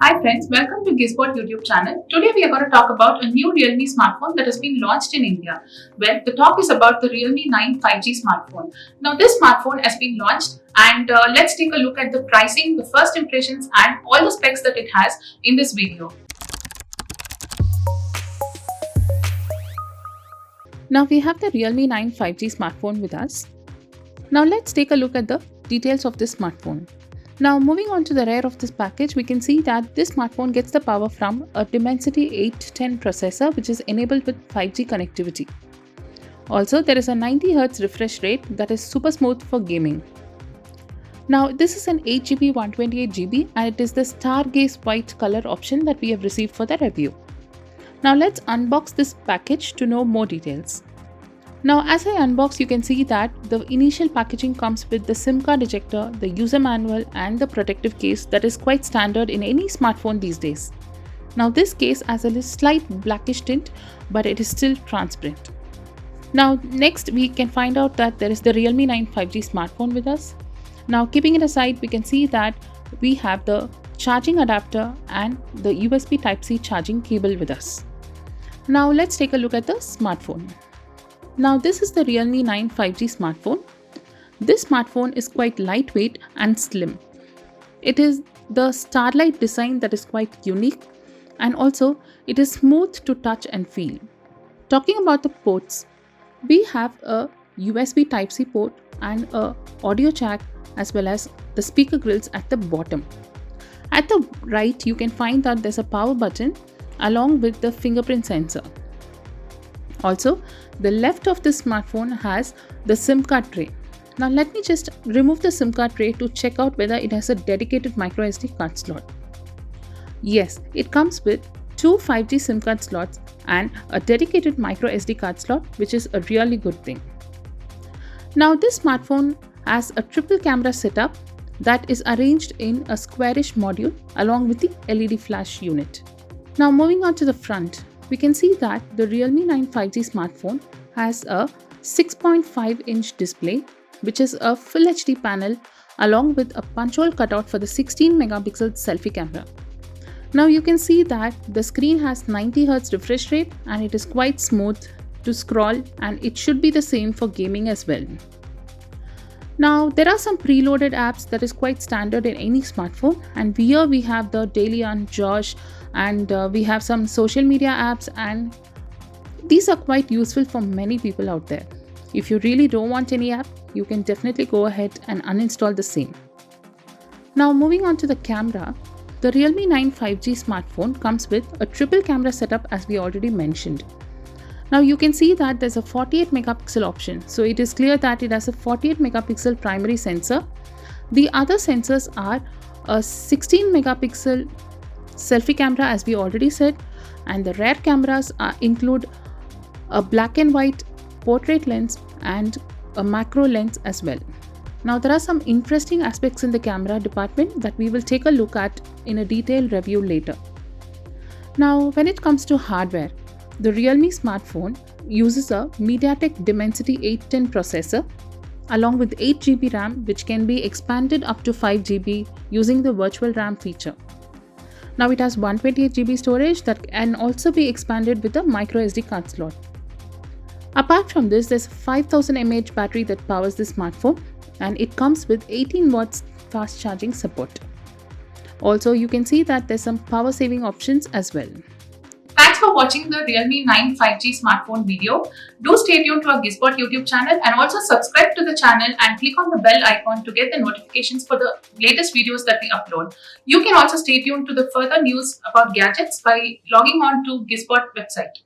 Hi friends, welcome to Gizbot YouTube channel. Today we are going to talk about a new Realme smartphone that has been launched in India. Well, the talk is about the Realme 9 5G smartphone. Now this smartphone has been launched and let's take a look at the pricing, the first impressions and all the specs that it has in this video. Now we have the Realme 9 5G smartphone with us. Now let's take a look at the details of this smartphone. Now moving on to the rear of this package, we can see that this smartphone gets the power from a Dimensity 810 processor which is enabled with 5G connectivity. Also there is a 90Hz refresh rate that is super smooth for gaming. Now this is an 8GB 128GB and it is the Stargaze white color option that we have received for the review. Now let's unbox this package to know more details. Now as I unbox, you can see that the initial packaging comes with the SIM card ejector, the user manual and the protective case that is quite standard in any smartphone these days. Now this case has a slight blackish tint but it is still transparent. Now next we can find out that there is the Realme 9 5G smartphone with us. Now keeping it aside, we can see that we have the charging adapter and the USB Type-C charging cable with us. Now let's take a look at the smartphone. Now this is the Realme 9 5G smartphone. This smartphone is quite lightweight and slim. It is the starlight design that is quite unique and also it is smooth to touch and feel. Talking about the ports, we have a USB Type-C port and a audio jack as well as the speaker grills at the bottom. At the right, you can find that there's a power button along with the fingerprint sensor. Also, the left of this smartphone has the SIM card tray. Now let me just remove the SIM card tray to check out whether it has a dedicated microSD card slot. Yes, it comes with two 5G SIM card slots and a dedicated microSD card slot, which is a really good thing. Now this smartphone has a triple camera setup that is arranged in a squarish module along with the LED flash unit. Now moving on to the front, we can see that the Realme 9 5G smartphone has a 6.5-inch display which is a full HD panel along with a punch hole cutout for the 16-megapixel selfie camera. Now you can see that the screen has 90Hz refresh rate and it is quite smooth to scroll and it should be the same for gaming as well. Now there are some preloaded apps that is quite standard in any smartphone, and here we have the Daily on Josh and we have some social media apps, and these are quite useful for many people out there. If you really don't want any app, you can definitely go ahead and uninstall the same. Now moving on to the camera, the Realme 9 5G smartphone comes with a triple camera setup as we already mentioned. Now you can see that there's a 48 megapixel option, so it is clear that it has a 48 megapixel primary sensor. The other sensors are a 16 megapixel selfie camera as we already said, and the rear cameras include a black and white portrait lens and a macro lens as well. Now there are some interesting aspects in the camera department that we will take a look at in a detailed review later. Now when it comes to hardware, the Realme smartphone uses a MediaTek Dimensity 810 processor along with 8GB RAM, which can be expanded up to 5GB using the virtual RAM feature. Now it has 128GB storage that can also be expanded with a microSD card slot. Apart from this, there's a 5000 mAh battery that powers the smartphone and it comes with 18 watts fast charging support. Also, you can see that there's some power saving options as well. Thanks for watching the Realme 9 5G smartphone video. Do stay tuned to our Gizbot YouTube channel and also subscribe to the channel and click on the bell icon to get the notifications for the latest videos that we upload. You can also stay tuned to the further news about gadgets by logging on to Gizbot website.